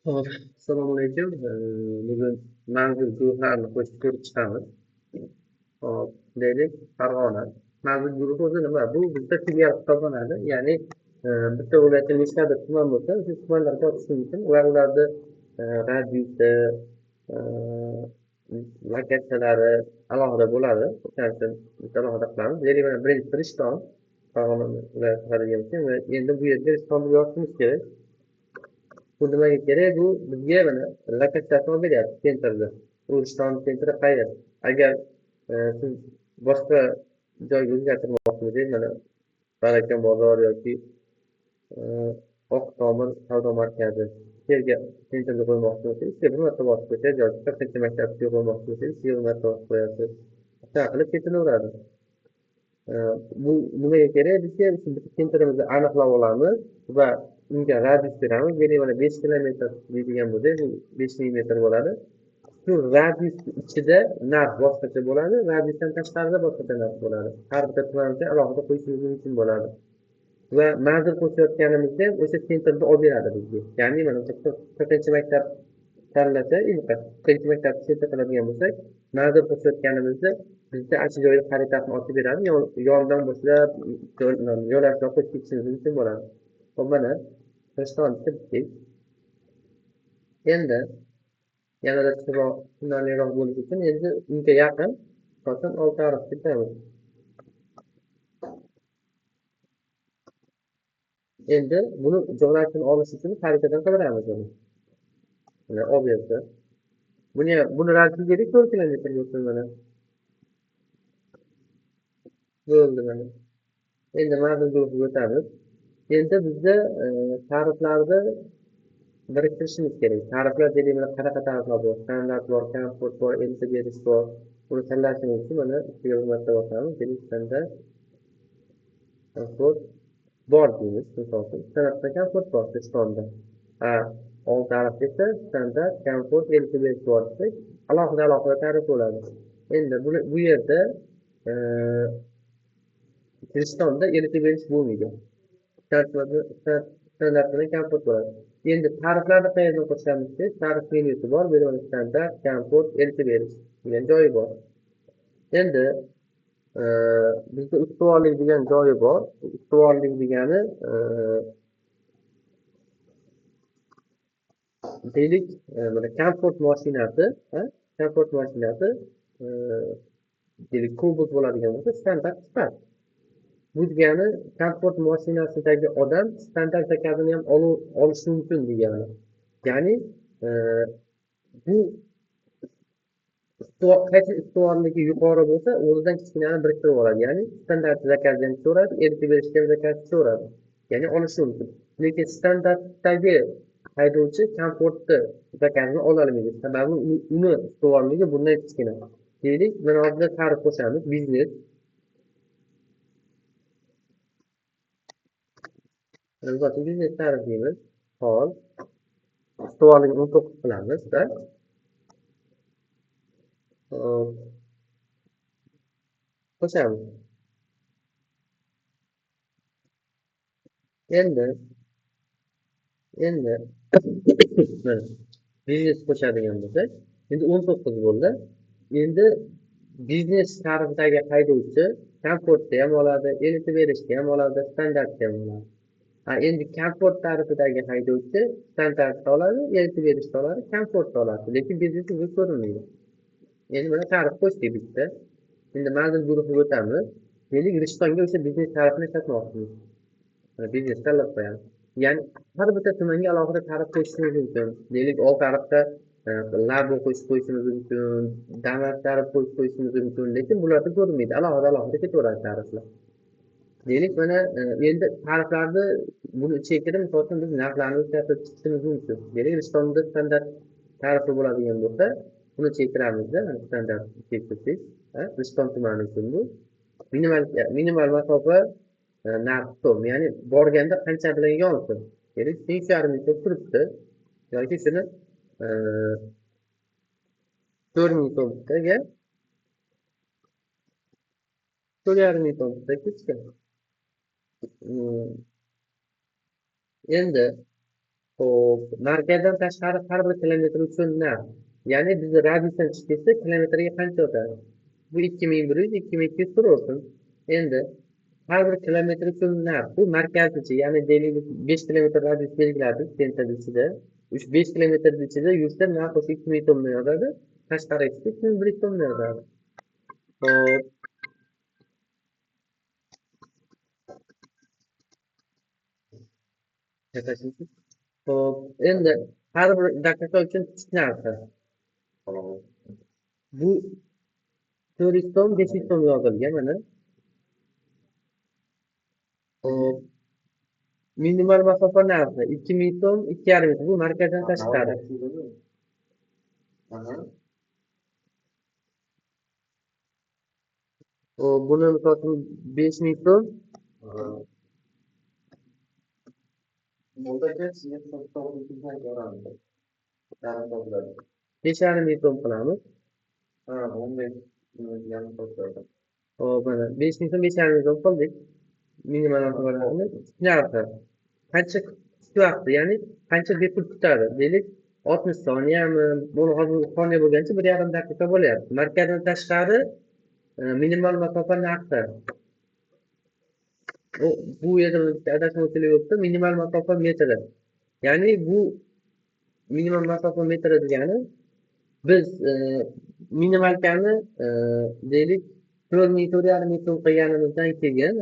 Hop, assalomu alaykum. Bugun manzil guruhlarini qo'shib ko'rib chiqamiz. Hop, deylik, Farg'ona. Manzil guruhi o'zi nima? Bu bizda filial hisoblanadi. Ya'ni bitta viloyatda nechtadir tuman bo'lsa, o'sha tumanlarga otish mumkin va ularni radiusi, e, lokatsiyalari alohida bo'ladi. O'shaning uchun biz alohida qilamiz. Deylik, mana birinchi Rishton, Farg'ona viloyati qaralgan ekan va endi bu yerga Rishtonni yozishimiz kerak. Bu nimaga kerak? Bu bizga mana lokatsiyasini olib beryapti sentrda. Uriston sentri qayer? Agar siz boshqa joyga o'zgartirmoqchimisangiz, mana Barakan bozor yoki e, Oqtomir savdo markazi shu yerga sentrga qo'ymoqchi bo'lsangiz, sizga bir marta bosib qo'yasiz yoki katta maktabga qo'ymoqchi bo'lsangiz, sizga bir marta bosib qo'yasiz. Shunaqa qilib ketilaveradi. Ee, Bu nimaga kerak? Bizga shu sentrimizni aniqlab olamiz va unga radius beramiz. Deylik, mana 5 kilometr deydigan bo'lsak, bu 5000 metr bo'ladi. Shu radius ichida narx boshqacha bo'ladi, radiusdan tashqarida boshqacha narx bo'ladi. Har bitta tuman uchun alohida qo'yishimiz mumkin bo'ladi. Va manzil qo'shayotganimizda ham o'sha sentrni olib beradi bizga. Ya'ni mana to'rtinchi maktab tanlasa, to'rtinchi maktabni chetda qiladigan bo'lsak, manzil qo'shayotganimizda bizda ana shu joyni xaritasini ochib beradi. Yonidan boshlab yo'lakcha qo'shib ketishimiz mumkin bo'ladi. Hop, mana Rishtonni bitdik. Endi yanada chiroq tushunarliroq bo'lishi uchun endi unga yaqin so'zdan Oltiariqqa ketamiz. Endi buni joylashtirib olish uchun xaritadan qidiramiz buni. Mana obyekti. Buni radiusi dedik 4 kilometr bo'lsin mana. Bo'ldi mana. Endi manzil guruhiga o'tamiz. Endi bizda tariflarni biriktirishimiz kerak. Tariflar deylik, mana qanaqa tariflar bor? Standart bor, komfort bor, elchi berish bor. Buni tanlashimiz uchun mana ustiga bir marta bosamiz. Deylik, standart, komfort bor deymiz. Misol uchun, standartda komfort bor Ristonda. Olti tarif esa standart, komfort, elchi berish bor desak, alohida tarif bo'ladi. Endi bu yerda e, Ristonda elchi berish bo'lmaydi. Standart bilan komfort bo'ladi. Endi tariflarni qayerdan qo'shamiz deb, tarif menyusi bor. Bu yerda standart, komfort, elchi berish degan joyi bor. Endi e, bizda ustuvorlik degan joyi bor. Ustuvorlik degani deylik, mana komfort mashinasi, komfort mashinasi e, deylik, Cobalt bo'ladigan bo'lsa, standart sifat. Bu degani komfort mashinasidagi odam standart zakazini ham olishi mumkin degani. Ya'ni e, bu qaysi ustuvorligi yuqori bo'lsa, o'zidan kichkinani biriktirib oladi. Ya'ni standart zakazdan so'radi, elchi berishga zakaz so'radi. Ya'ni olishi mumkin. Lekin standartdagi haydovchi komfortni zakazini ololmaydi. Sababi uni ustuvorligi bundan kichkina. Deylik, mana hozir tarif qo'shamiz. Biznes. Biznes tarif deymiz. Hol. Ustuvorligini 19 qilamiz. Qo'shamiz. Endi mana biznes qo'shadigan bo'lsak, endi 19 bo'ldi. Endi biznes tarifidagi haydovchi komfortni ham oladi, elchi berishni ham oladi, standartni ham oladi. Endi komfort tarifidagi haydovchi standartni oladi, elchi berishni oladi, komfortni oladi. Lekin biznes o'zi ko'rinmaydi. Endi mana tarif qo'shdik bitta. Endi manzil guruhiga o'tamiz. Deylik, Rishtonga o'sha biznes tarifini ishlatmoqchimiz. Biznes tanlab qo'yamiz. Ya'ni har bitta tumanga alohida tarif qo'shishimiz mumkin. Deylik, Oltiariqda Labo qo'shib qo'yishimiz mumkin, Damas tarif qo'shib qo'yishimiz mumkin, lekin bularda ko'rinmaydi. Alohida ketaveradi tariflar. Deylik, mana endi tariflarni buni ichiga kirib, misol uchun biz narxlarni o'zgartirib chiqishimiz mumkin. Deylik, Rishtonda standart tarifi bo'ladigan bo'lsa, buni ichiga kiramizda, standart chektirsak, Rishton tumani uchun bu minimal masofa narx so'm, ya'ni borganda qancha bilan yonsin. Deylik, 3,5 ming so'm turibdi yoki shuni 4 ming so'mga 4,5 ming so'mga ketgan. Endi Xo'p, markazdan tashqari har bir kilometr uchun narx. Ya'ni bizni radiusdan chiqib ketsa, kilometrga qancha o'tadi? Bu 2100, 2200 turaversin. Endi har bir kilometr uchun narx. Bu markazgacha, ya'ni deylik 5 kilometr radius belgiladik sentrni ichida. 5 kilometr ichida yursa narx o'sha 2000 so'mdan yozadi. Tashqariga chiqsa 2100 so'mdan yozadi. Xo'p, gaplashamiz. Xo'p, endi har bir daqiqa uchun kichik narxi. Bu 400 so'm, 500 so'm yozilgan mana. Xo'p, minimal masofa narxi 2000 so'm, 2,5 so'm. Bu markazdan tashqari. Buni misol uchun 5000 so'm, 5,5 so'm qilamiz. Hop, mana 5000 so'm, 5,5 so'm qildik. Minimal masofa narxi. Qancha kutish vaqti, ya'ni qancha bepul kutadi? Deylik 60 soniyami, buni hozir soniya bo'lgancha 1,5 daqiqa bo'lyapti. Markazdan tashqari minimal masofa narxi. Bu yerda adashmovchilik yo'qda, minimal masofa metri. Ya'ni bu minimal masofa metri degani biz minimalkani deylik 44,5 so'm qilganimizdan keyin,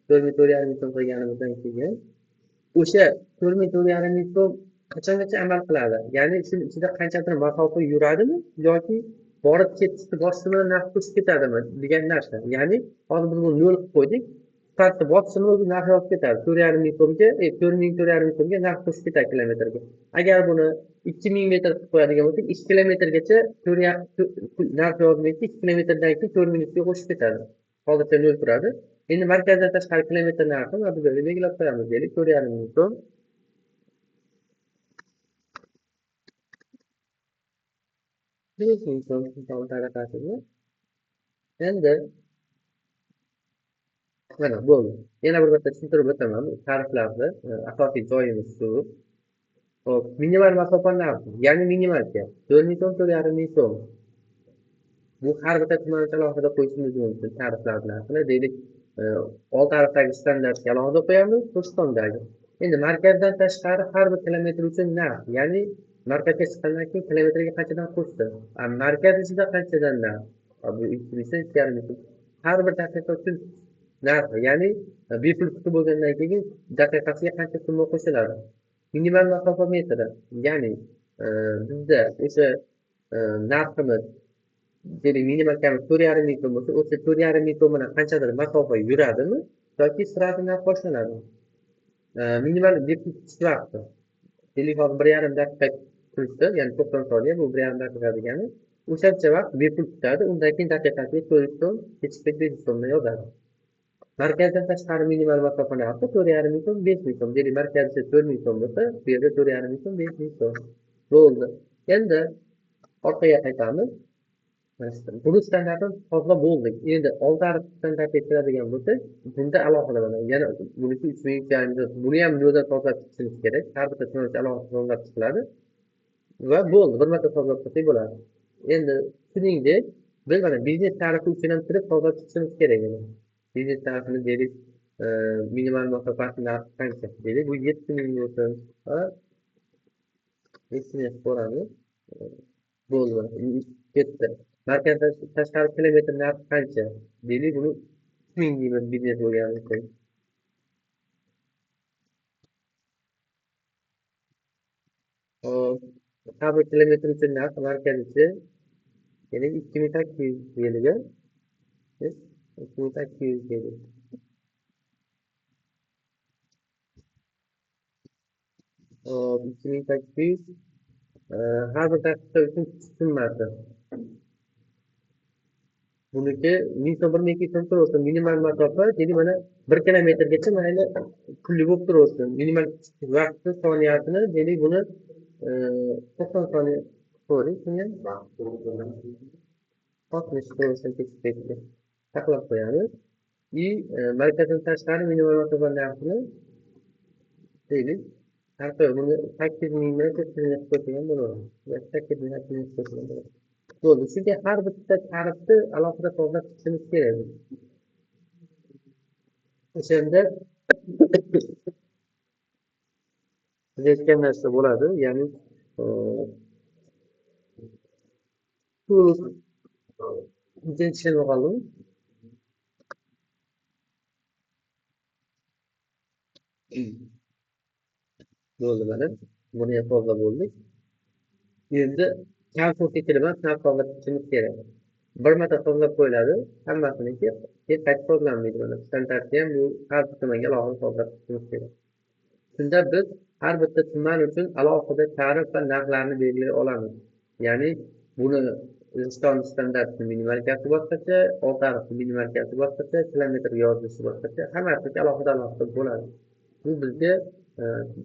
44,5 so'm qilganimizdan keyin o'sha 44,5 so'm qachongacha amal qiladi? Ya'ni shuni ichida qanchadir masofa yuradimi yoki borib ketishni bosishni bilan narx o'sib ketadimi degan narsa. Ya'ni hozir biz buni 0 qilib qo'ydik. Startni bosishini o'zi narx yozib ketadi. 4,5 so'mga, 4,5 so'mga narx o'sib ketadi kilometrga. Agar buni 2000 metr qilib qo'yadigan bo'lsak, 2 kilometrgacha narx yozmaydi, 2 kilometrdan keyin 4000 ga qo'shib ketadi. Hozircha 0 turadi. Endi markazdan tashqari kilometr narxi mana bu yerga belgilab qo'yamiz deylik, 4,5 so'm. 5,000 so'm tarafasiga. Endi mana bo'ldi. Yana bir marta tushuntirib o'taman. Tariflarni asosiy joyimiz shu. Hop, minimal masofa narxi, ya'ni minimalka 4,000 so'm, 4,5 so'm. Bu har bitta tumancha alohida qo'yishimiz mumkin tariflar narxini. Deylik, old tarifdagi standartga alohida qo'yamiz, Turkistondagi. Endi markazdan tashqari har bir kilometr uchun narx, ya'ni markazga chiqqandan keyin kilometrga qanchadan qo'shdi. Markaz ichida qanchadan narx. Bu 2,5 so'm, 2,5 so'm. Har bir daqiqa uchun narxi, ya'ni bepul kutib bo'lgandan keyin daqiqasiga qancha summa qo'shiladi. Minimal masofa metri, ya'ni bizda o'sha narximiz deylik minimal kami 4,5 so'm bo'lsa, o'sha 4,5 so'm bilan qanchadir masofa yuradimi yoki sirasi narx boshlanadi. Minimal bepul kutish vaqti. Deylik hozir 1,5 daqiqa turibdi, ya'ni 90 soniya, bu 1,5 daqiqa degani. O'shancha vaqt bepul kutadi, undan keyin daqiqasiga 400 so'm, kechikib 500 so'mdan yozadi. Markazdan tashqari minimal masofa narxi 4,5 so'm, 5,000 so'm. Deylik markazda 4,000 so'm bo'lsa, bu yerda 4,5 so'm, 5,000 so'm. Bo'ldi. Endi orqaga qaytamiz. Buni standartini to'g'rilab bo'ldik. Endi olti standartga kiradigan bo'lsak, bunda alohida mana yana buniki 3,5 buni ham yo'ldan to'g'rilab chiqishimiz kerak. Har bitta tumancha alohida to'g'rilab chiqiladi va bo'ldi. Bir marta to'g'rilab chiqsak bo'ladi. Endi shuningdek, biz mana biznes tarifi uchun ham kirib to'g'rilab chiqishimiz kerak edi. Biznes tarifini deylik, minimal masofasi narxi qancha? Deylik, bu 7000 bo'lsin va estimate ko'ramiz. Bo'ldi. Ketdi. Markazdan tashqari kilometr narxi qancha? Deylik, buni 3000 deymiz biznes bo'lgani uchun. Hop, har bir kilometr uchun narx markazicha, ya'ni 2800 deyilgan. 2800 deylik. Hop, 2800 har bir daqiqa uchun tushunmadi. Buniki 1000 so'm, 1200 so'm turaversin. Minimal masofa, deylik mana 1 kilometrgacha mayli pulli bo'lib turaversin. Minimal vaqti soniyasini deylik buni 90 soniya ko'ring, shunga 60 turaversin tekisdagi. Saqlab qo'yamiz. И markazdan tashqari minimal masofa narxini deylik Hatto buni 8 mingdan 400 mingga ko'rsagan bo'laveradi. Yoki 8 ming 800 mingga ko'rsagan bo'ladi. Bo'ldi. Chunki har bitta tarifni alohida to'g'irlab chiqishimiz kerak. O'shanda biz aytgan narsa bo'ladi. Ya'ni bu ikkinchi qoldim. Bo'ldi mana. Buni ham to'g'irlab bo'ldik. Endi konstruktiv emas, to'g'irlab chiqishimiz kerak. Bir marta to'g'irlab qo'yiladi, hammasiniki keyin qayta to'g'irlanmaydi. Mana standartda ham bu har bir tumanga alohida to'g'irlab chiqishimiz kerak. Shunda biz har bitta tuman uchun alohida tarif va narxlarni belgilay olamiz. Ya'ni buni O'zbekiston standarti minimarkasi boshqacha, Oltiariqning minimarkasi boshqacha, kilometr yozilishi boshqacha, hammasiki alohida bo'ladi. Bu bizga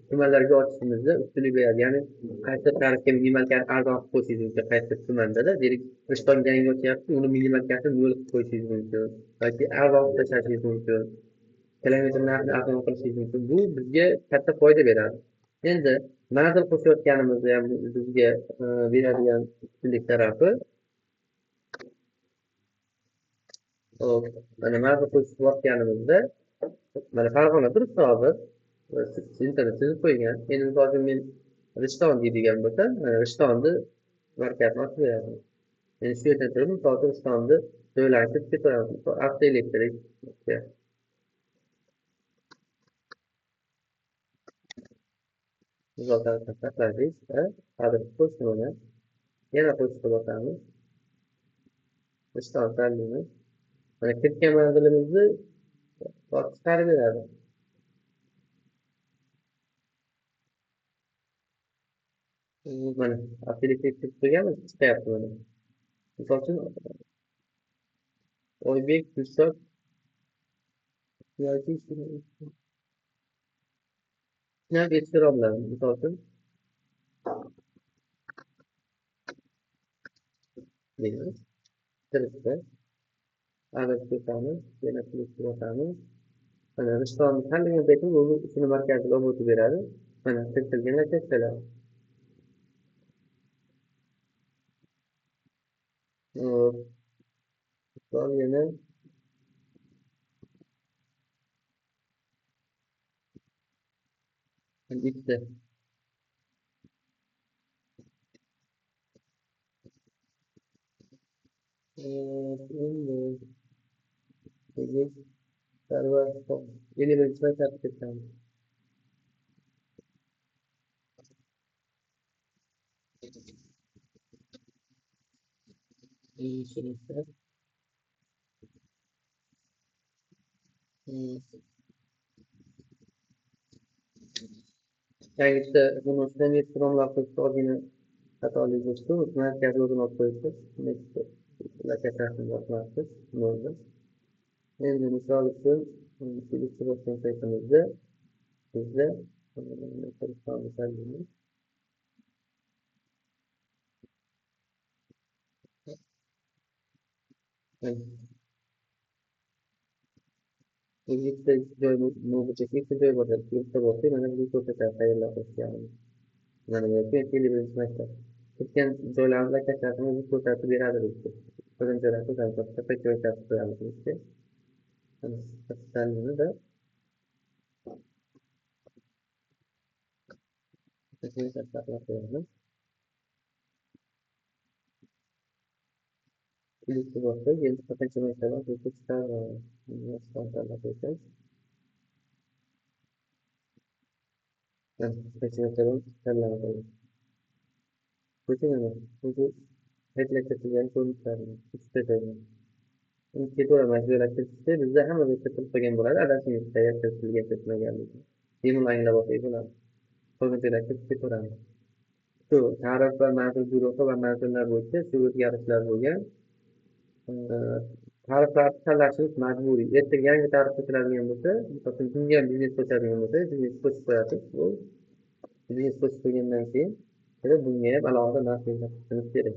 tumanlarga ochishimizda ustunlik beradi. Ya'ni qaysi tarifga minimalkani arzon qilib qo'yishingiz mumkin qaysi tumanda demak Rishtonga yangi ochyapti, uni minimalkasini 0 qilib qo'yishingiz mumkin yoki arzon qilib tashlashingiz mumkin. Kilometr narxini arzon qilishingiz mumkin. Bu bizga katta foyda beradi. Endi manzil qo'shayotganimizda ham bizga beradigan ustunlik tarafi hop, mana manzil qo'shayotganimizda mana Farg'ona turibdi hozir. Siz internet chizib qo'ygan. Endi misol uchun men Rishton deydigan bo'lsam, Rishtonni markazini ochib beradi. Endi shu yerdan turib misol uchun Rishtonni joylantirib ketaveramiz. Avtoelektrik izohlarni saqlaymiz va adres qo'shishni yana qo'shishga bosamiz. Rishton tanlaymiz. Mana kiritgan manzilimizni chiqarib beradi. Mana avtoelektrik kirib qo'yganmiz, chiqyapti mana. Misol uchun Oybek Dilshod yoki shunday eshittiroladi. Misol uchun deymiz. Kirishda adres qo'shamiz, yana kirishga bosamiz. Mana Rishtonni tanlagan paytimiz o'zi ishini markaziga olib o'tib beradi. Mana kiritilgan lokatsiyalar. Misol yana bitta endi tartib etamiz. Yangicha buni ustidan elektronlar qo'shib ozgina xatolik bo'ldi. Markazga o'zini olib qo'yibdi. Lokatsiyasini yozmabsiz. Bo'ldi. Endi misol uchun kelishib o'tgan paytimizda bizda ikkita joy ikkita joy bor. Ikkita bo'lsa mana bu ko'rsatadi qayerlar qo'shganini. Mana yoki telebirinchi maktab. Ketgan joylarni lokatsiyasini o'zi ko'rsatib beradi bizga. Birinchi joylarni ko'rsatib qo'yadi bizga. Tanlini da saqlab qo'yamiz. Kelishib olsak, endi qancha maktablar o'zi tanlab qo'ysak. Qancha maktablar tanlab qo'ydik. Mana o'zi aytilgan ko'rinishlari ikkita joylar. Ketaveramiz joylar kiritishda bizda hamma kiritib qo'ygan bo'ladi. Adashimiz qayerga kiritilgan kiritmaganligi. Bemalol anglab olsak bo'ladi. Qolgan joylar kiritib ketaveramiz. Shu tarif va manzil guruhi va manzillar bo'yicha shu o'zgarishlar bo'lgan. Tariflarni tanlashimiz majburiy. Ertaga yangi tarif qo'shiladigan bo'lsa, misol uchun bunga ham biznes qo'shadigan bo'lsa, biznes qo'shib qo'yasiz. Bu biznes qo'shib qo'ygandan keyin bunga ham alohida narx belgilab qo'yishimiz kerak.